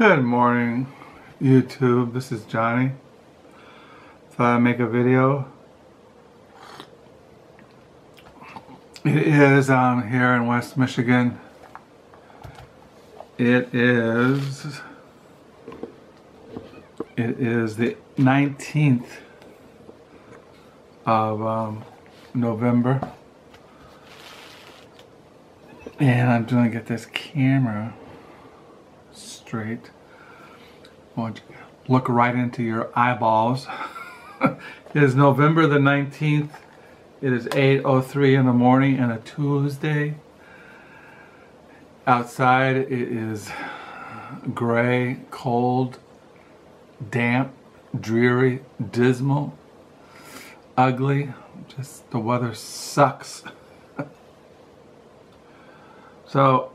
Good morning, YouTube. This is Johnny. Thought I'd make a video. It is here in West Michigan. It is the 19th of November, and I'm going to get this camera straight. I want you to look right into your eyeballs. It is November the 19th. It is 8:03 in the morning and a Tuesday. Outside it is gray, cold, damp, dreary, dismal, ugly. Just the weather sucks. So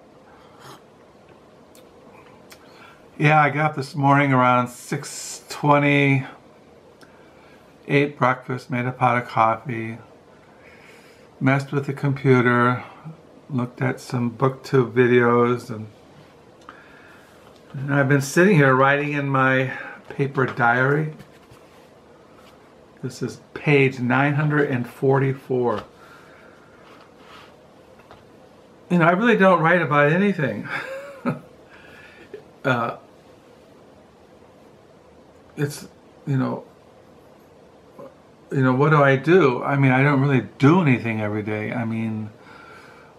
yeah, I got up this morning around 6:20, ate breakfast, made a pot of coffee, messed with the computer, looked at some booktube videos, and I've been sitting here writing in my paper diary. This is page 944. You know, I really don't write about anything. It's, you know, what do I do? I mean, I don't really do anything every day. I mean,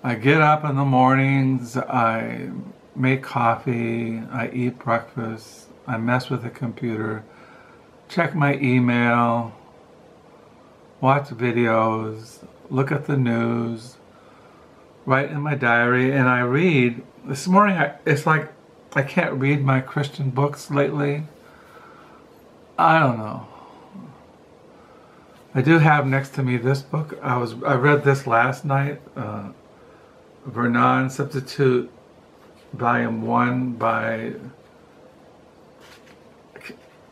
I get up in the mornings, I make coffee, I eat breakfast, I mess with the computer, check my email, watch videos, look at the news, write in my diary, and I read. This morning, it's like I can't read my Christian books lately. I don't know. I do have next to me this book. I read this last night. Vernon, Substitute, Volume 1 by.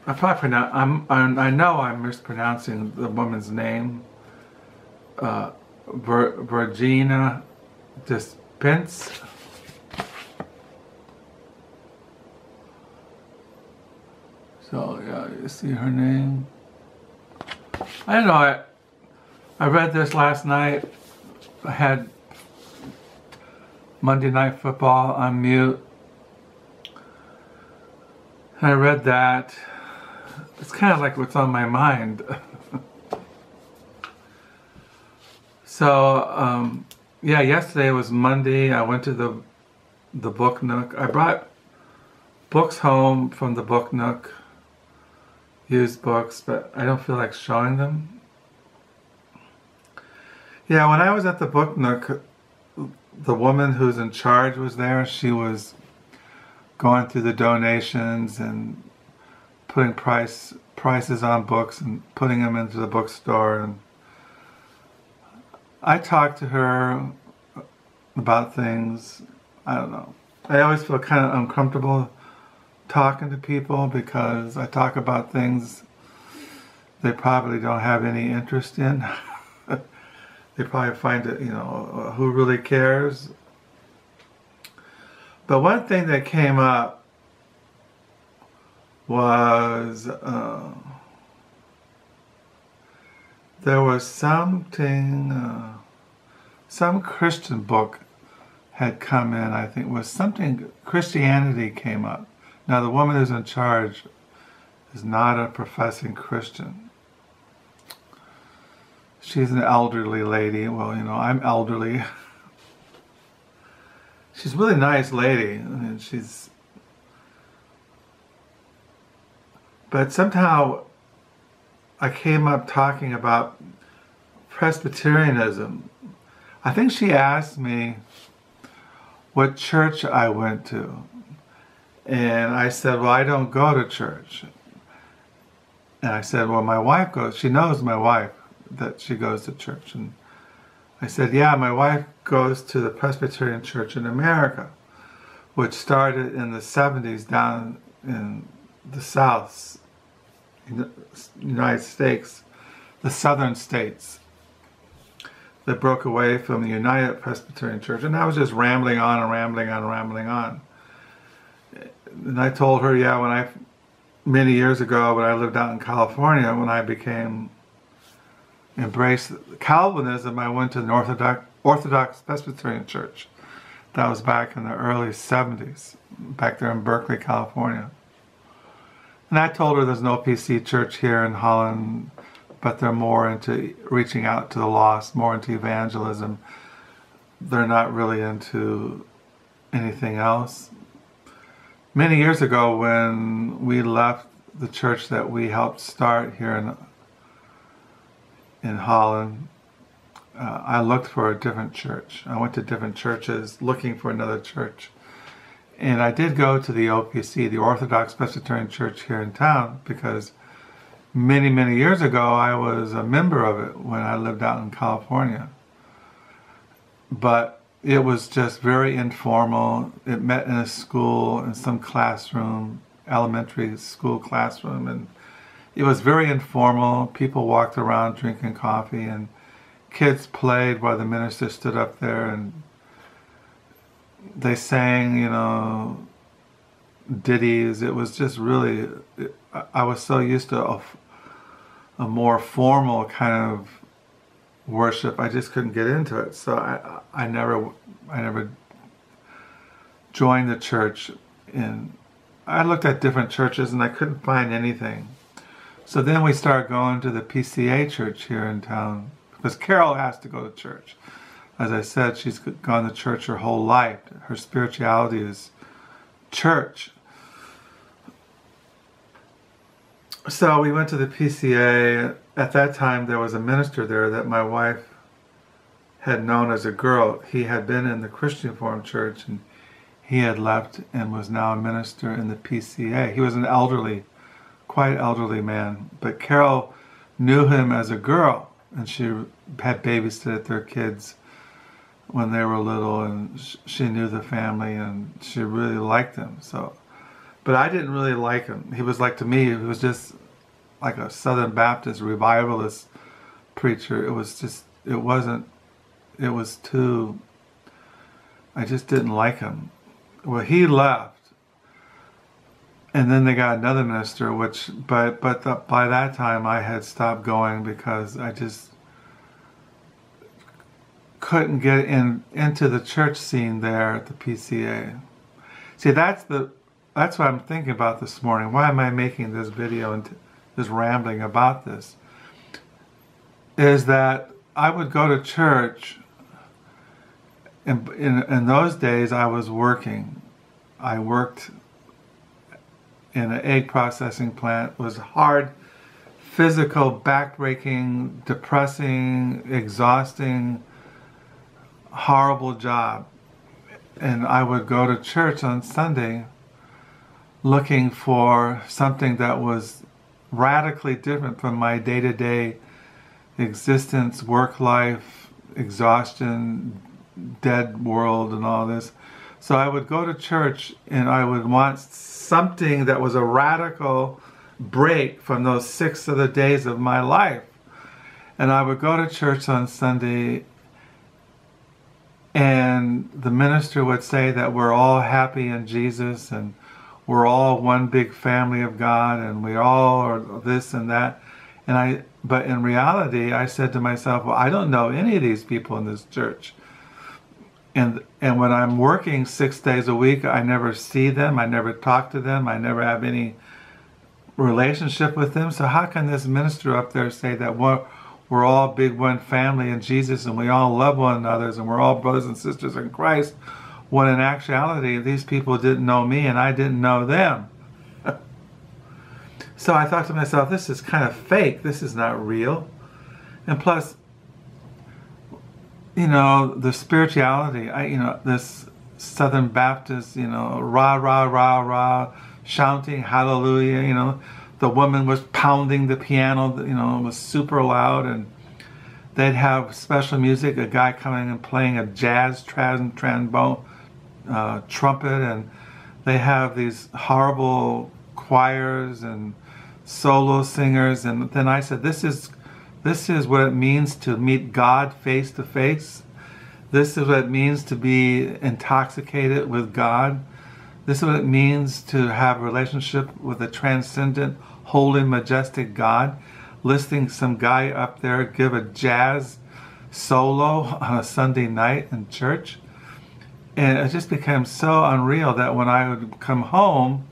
I probably pronounce. I know I'm mispronouncing the woman's name. Virginie Despentes. So yeah, you see her name. I don't know. I read this last night. I had Monday Night Football on mute. And I read that. It's kind of like what's on my mind. So yeah, yesterday was Monday. I went to the book Nook. I brought books home from the book Nook. Used books, but I don't feel like showing them. Yeah, when I was at the book Nook, the woman who's in charge was there. She was going through the donations and putting prices on books and putting them into the bookstore. And I talked to her about things. I don't know. I always feel kind of uncomfortable talking to people because I talk about things they probably don't have any interest in. They probably find it, who really cares? But one thing that came up was there was something, some Christian book had come in, I think, was something, Christianity came up. Now, the woman who's in charge is not a professing Christian. She's an elderly lady. Well, I'm elderly. She's a really nice lady. I mean, but somehow I came up talking about Presbyterianism. I think she asked me what church I went to. And I said, well, I don't go to church. And I said, well, my wife goes. She knows my wife, that she goes to church. And I said, yeah, my wife goes to the Presbyterian Church in America, which started in the 70s down in the South, United States, the southern states, that broke away from the United Presbyterian Church. And I was just rambling on and rambling on and rambling on. And I told her, yeah, many years ago when I lived out in California, when I embraced Calvinism, I went to an Orthodox Presbyterian Church. That was back in the early 70s, back there in Berkeley, California. And I told her there's no PC church here in Holland, but they're more into reaching out to the lost, more into evangelism. They're not really into anything else. Many years ago, when we left the church that we helped start here in Holland, I looked for a different church. I went to different churches looking for another church. And I did go to the OPC, the Orthodox Presbyterian Church here in town, because many, many years ago I was a member of it when I lived out in California. But it was just very informal. It met in a school, in some classroom, elementary school classroom, and it was very informal. People walked around drinking coffee, and kids played while the minister stood up there, and they sang, ditties. It was just really, I was so used to a more formal kind of worship, I just couldn't get into it. So I never joined the church. And I looked at different churches and I couldn't find anything. So then we started going to the PCA church here in town, because Carol has to go to church. As I said, she's gone to church her whole life. Her spirituality is church. So we went to the PCA. At that time, there was a minister there that my wife had known as a girl. He had been in the Christian Reformed Church, and he had left and was now a minister in the PCA. He was an quite elderly man. But Carol knew him as a girl, and she had babysat their kids when they were little, and she knew the family, and she really liked him. But I didn't really like him. He was like, to me, he was just like a Southern Baptist revivalist preacher. I just didn't like him. Well, he left, and then they got another minister, by that time I had stopped going because I just couldn't get into the church scene there at the PCA. See, that's what I'm thinking about this morning. Why am I making this video and just rambling about this? Is that I would go to church, and in those days I was working. I worked in an egg processing plant. It was hard, physical, back-breaking, depressing, exhausting, horrible job. And I would go to church on Sunday looking for something that was radically different from my day-to-day existence, work life, exhaustion, dead world, and all this. So I would go to church and I would want something that was a radical break from those 6 other days of my life. And I would go to church on Sunday, and the minister would say that we're all happy in Jesus, and we're all one big family of God, and we all are this and that. But in reality, I said to myself, well, I don't know any of these people in this church. And when I'm working 6 days a week, I never see them, I never talk to them, I never have any relationship with them. So how can this minister up there say that we're all big one family in Jesus, and we all love one another, and we're all brothers and sisters in Christ, when in actuality these people didn't know me and I didn't know them? So I thought to myself, this is kind of fake, this is not real. And plus, the spirituality, this Southern Baptist, rah, rah, rah, rah, shouting hallelujah, the woman was pounding the piano, it was super loud, and they'd have special music, a guy coming and playing a jazz trombone, trumpet, and they have these horrible choirs and solo singers. And then I said, this is what it means to meet God face to face. This is what it means to be intoxicated with God. This is what it means to have a relationship with a transcendent, holy, majestic God. Listening some guy up there give a jazz solo on a Sunday night in church. And it just became so unreal that when I would come home,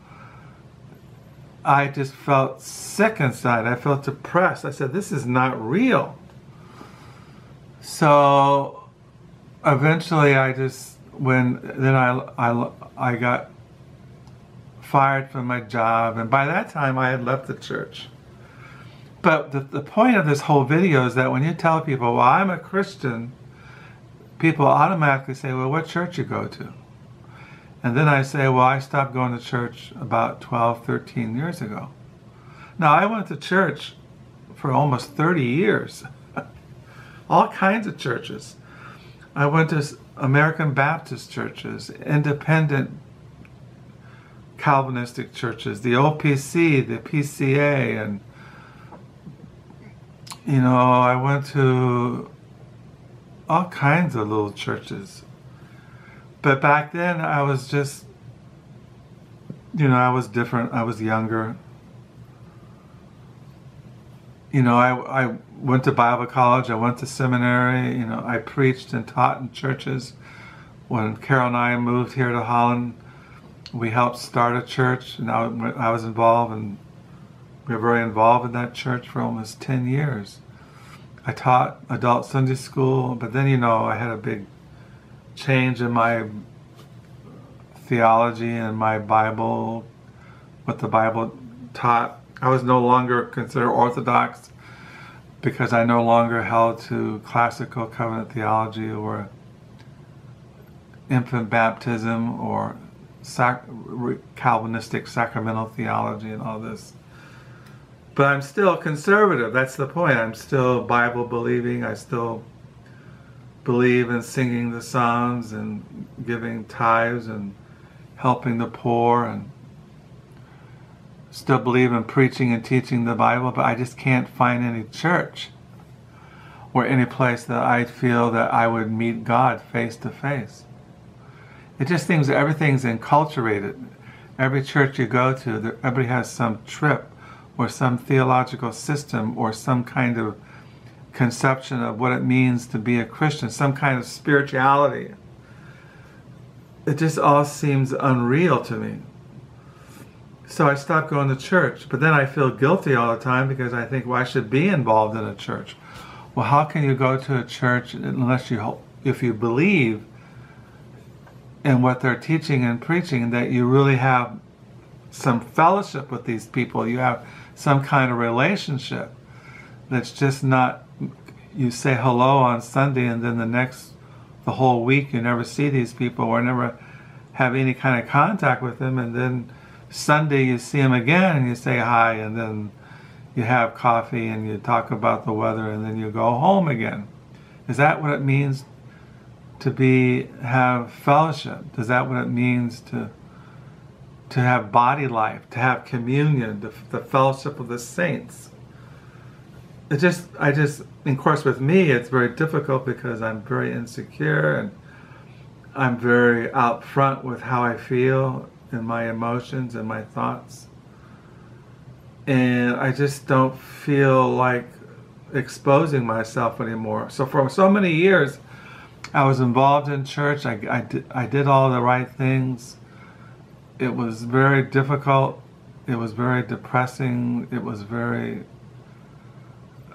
I just felt sick inside. I felt depressed. I said, this is not real. So eventually I got fired from my job, and by that time I had left the church. But the point of this whole video is that when you tell people, well, I'm a Christian, people automatically say, well, what church you go to? And then I say, well, I stopped going to church about 12, 13 years ago. Now, I went to church for almost 30 years. All kinds of churches. I went to American Baptist churches, independent Calvinistic churches, the OPC, the PCA, and I went to all kinds of little churches. But back then I was just, I was different. I was younger. I went to Bible college. I went to seminary. I preached and taught in churches. When Carol and I moved here to Holland, we helped start a church, and I was involved, and we were very involved in that church for almost 10 years. I taught adult Sunday school, but then, I had a big change in my theology and my Bible, what the Bible taught. I was no longer considered orthodox because I no longer held to classical covenant theology or infant baptism or Calvinistic sacramental theology and all this. But I'm still conservative. That's the point. I'm still Bible believing. I still believe in singing the Psalms and giving tithes and helping the poor, and still believe in preaching and teaching the Bible, but I just can't find any church or any place that I feel that I would meet God face to face. It just seems that everything's enculturated. Every church you go to, everybody has some trip or some theological system or some kind of conception of what it means to be a Christian, some kind of spirituality. It just all seems unreal to me. So I stopped going to church, but then I feel guilty all the time because I think, well, I should be involved in a church. Well, how can you go to a church if you believe in what they're teaching and preaching, that you really have some fellowship with these people, you have some kind of relationship that's just not, you say hello on Sunday and then the whole week you never see these people or never have any kind of contact with them, and then Sunday you see them again and you say hi, and then you have coffee and you talk about the weather, and then you go home again. Is that what it means to have fellowship? Is that what it means to have body life, to have communion, the fellowship of the saints? Of course, with me, it's very difficult because I'm very insecure and I'm very out front with how I feel and my emotions and my thoughts. And I just don't feel like exposing myself anymore. So for so many years, I was involved in church. I did all the right things. It was very difficult. It was very depressing.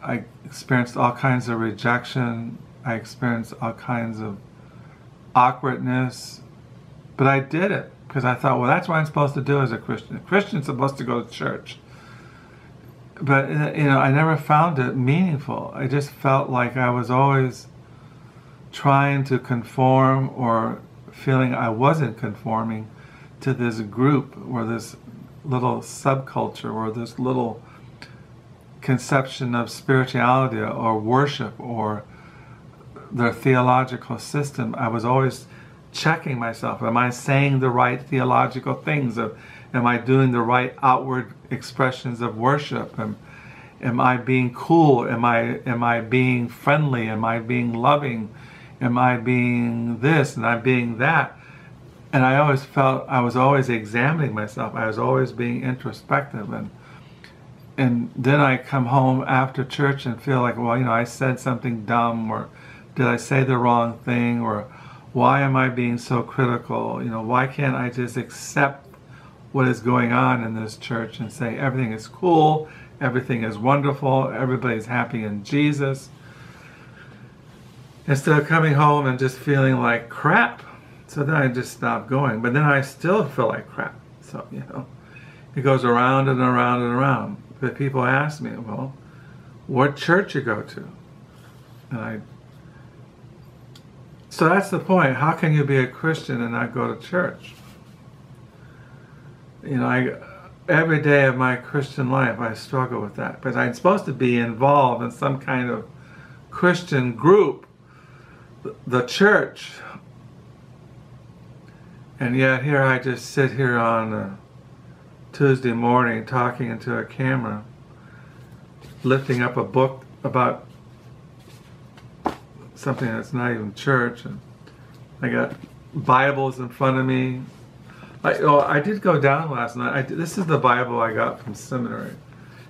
I experienced all kinds of rejection. I experienced all kinds of awkwardness. But I did it because I thought, well, that's what I'm supposed to do as a Christian. A Christian's supposed to go to church. But, I never found it meaningful. I just felt like I was always trying to conform or feeling I wasn't conforming to this group or this little subculture or this little conception of spirituality or worship or their theological system. I was always checking myself. Am I saying the right theological things? Am I doing the right outward expressions of worship? Am I being cool? Am I being friendly? Am I being loving? Am I being this and I'm being that? And I always felt I was always examining myself. I was always being introspective. And then I come home after church and feel like, well, I said something dumb, or did I say the wrong thing, or why am I being so critical? Why can't I just accept what is going on in this church and say everything is cool, everything is wonderful, everybody's happy in Jesus, instead of coming home and just feeling like crap. So then I just stopped going. But then I still feel like crap. So, it goes around and around and around. But people ask me, well, what church you go to? So that's the point. How can you be a Christian and not go to church? Every day of my Christian life, I struggle with that. Because I'm supposed to be involved in some kind of Christian group, the church. And yet here I just sit here on a Tuesday morning talking into a camera, lifting up a book about something that's not even church. And I got Bibles in front of me. I did go down last night. This is the Bible I got from seminary.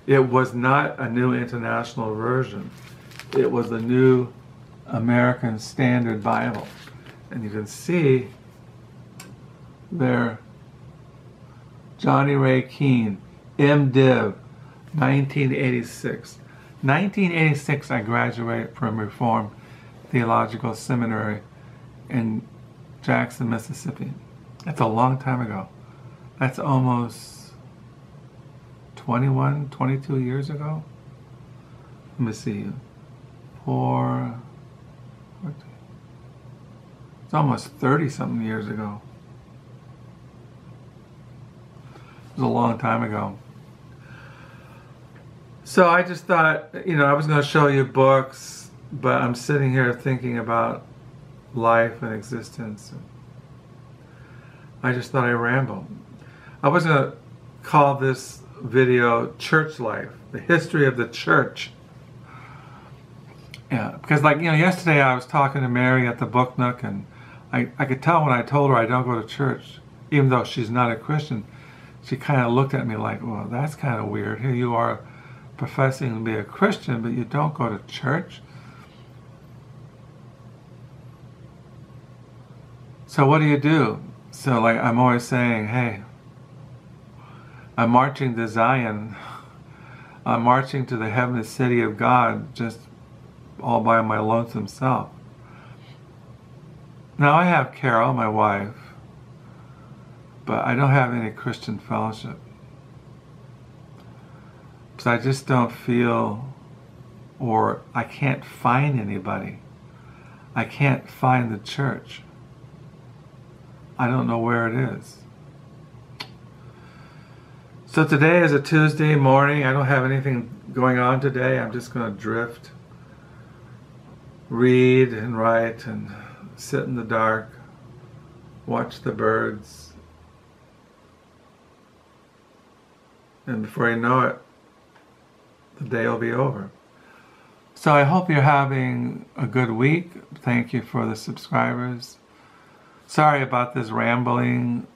It was not a New International Version. It was the New American Standard Bible. And you can see there, Johnny Ray Keene, MDiv, 1986. 1986, I graduated from Reformed Theological Seminary in Jackson, Mississippi. That's a long time ago. That's almost 21, 22 years ago. Let me see. It's almost 30-something years ago. It was a long time ago. So I just thought, I was going to show you books, but I'm sitting here thinking about life and existence. I just thought I'd ramble. I was going to call this video Church Life, the history of the church. Yeah, because yesterday I was talking to Mary at the book Nook, and I could tell when I told her I don't go to church, even though she's not a Christian. She kind of looked at me like, well, that's kind of weird. Here you are professing to be a Christian, but you don't go to church. So what do? So I'm always saying, hey, I'm marching to Zion. I'm marching to the heavenly city of God, just all by my lonesome self. Now I have Carol, my wife, but I don't have any Christian fellowship. Because I just don't feel, or I can't find anybody. I can't find the church. I don't know where it is. So today is a Tuesday morning. I don't have anything going on today. I'm just going to drift, read and write and sit in the dark, watch the birds. And before you know it, the day will be over. So I hope you're having a good week. Thank you for the subscribers. Sorry about this rambling.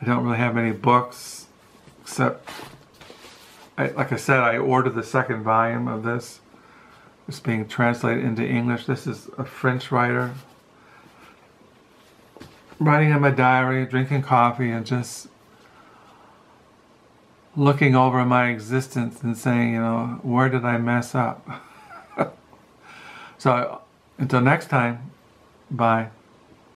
I don't really have any books, except, like I said, I ordered the second volume of this. It's being translated into English. This is a French writer writing in my diary, drinking coffee, and just looking over my existence and saying, where did I mess up? So until next time, bye.